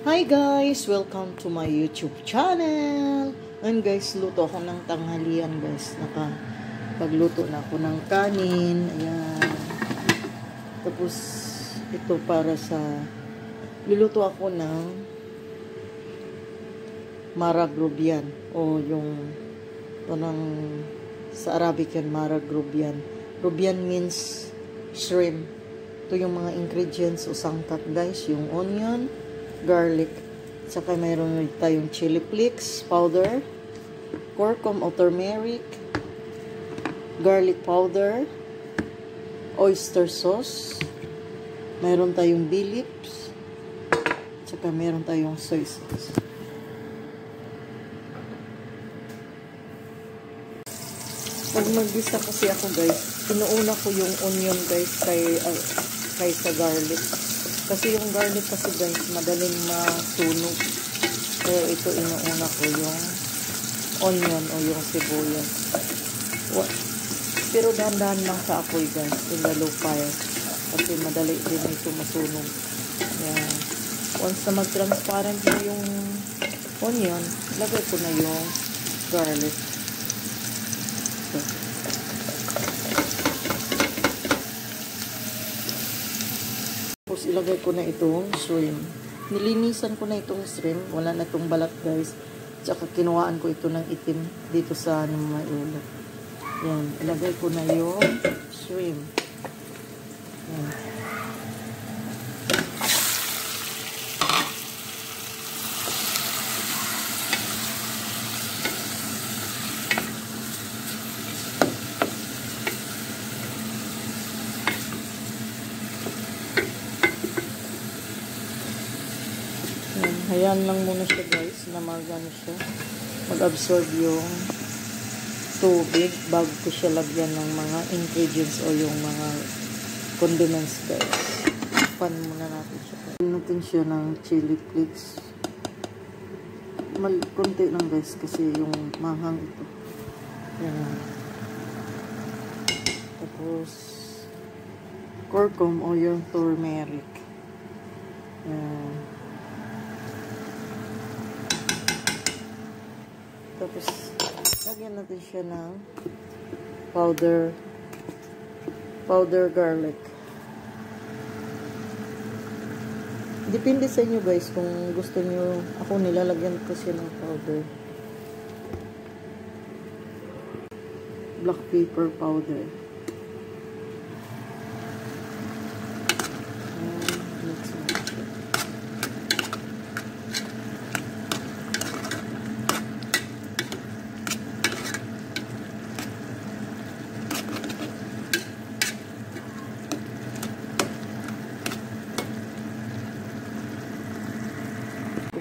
Hi guys! Welcome to my YouTube channel! Ngayon guys, luto ako ng tanghalian guys. Pagluto na ako ng kanin. Ayan. Tapos, ito para sa... Luluto ako ng maragrubian. O yung... Parang sa Arabic yan, maragrubian. Rubian means shrimp. Ito yung mga ingredients o sangkap guys. Yung onion, garlic, saka mayroon tayong chili flakes powder, curcum o turmeric, garlic powder, oyster sauce, mayroon tayong bay leaves, saka mayroon tayong soy sauce. Pag maggisa kasi ako guys, inuuna ko yung onion guys kaysa garlic. Kasi yung garlic kasi guys, madaling masunog. Kaya ito inuuna ko yung onion o yung sibuyas. Pero dahan-dahan lang sa apoy guys, in the low fire. Kasi madali din ito masunog. Ayan. Once na mag-transparent na yung onion, lagay ko na yung garlic. So, tapos ilagay ko na itong shrimp. Nilinisan ko na itong shrimp. Wala na itong balat guys. Tsaka kinuhaan ko ito ng itim dito sa may ulo. Yan. Ilagay ko na yung shrimp. Yan. Hayaan lang muna siya guys na mag-absorb yung tubig bago ko siya lagyan ng mga ingredients o yung mga condiments guys. Pan muna natin siya. Lagyan natin siya ng chili flakes. Konti lang guys kasi yung mahang ito. Yan. Tapos curcum o yung turmeric. Yan. Tapos, lagyan natin siya ng powder garlic. Depende sa inyo guys kung gusto nyo. Ako nilalagyan ko siya ng powder. Black pepper powder.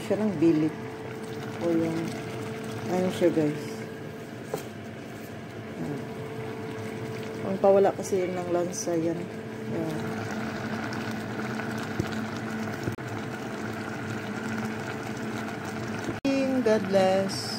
Siya ng bilik o yung ano siya guys, ang pawala kasi yun ng lansa yan. God bless.